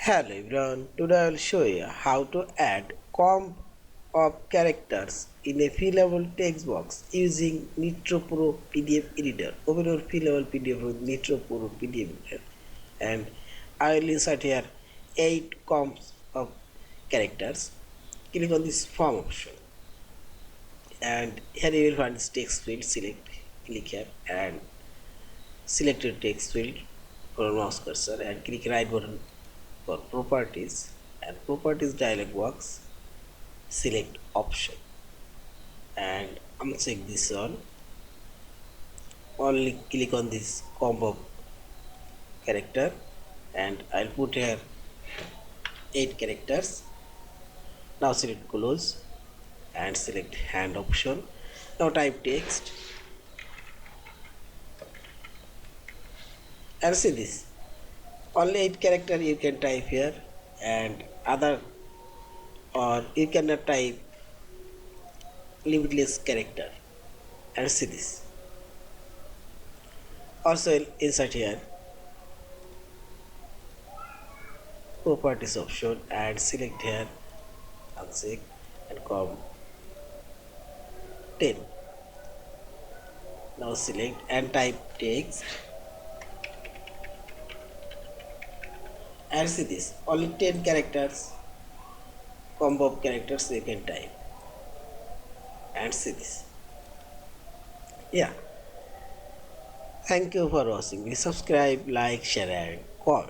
Hello everyone, today I will show you how to add comp of characters in a fillable text box using Nitro Pro PDF Editor. Open your fillable PDF with Nitro Pro PDF Editor and I will insert here 8 comps of characters. Click on this form option and here you will find this text field. Click here and select your text field for mouse cursor and click right button for properties and properties dialog box, select option and uncheck this one. Only click on this combo character and I'll put here 8 characters. Now select close and select hand option. Now type text and see this. Only 8 character you can type here and other or you cannot type limitless character and see this. Also insert here properties option and select here uncheck and come 10. Now select and type text and see this only 10 characters combo of characters you can type and see this. Yeah, thank you for watching. Please subscribe, like, share and comment.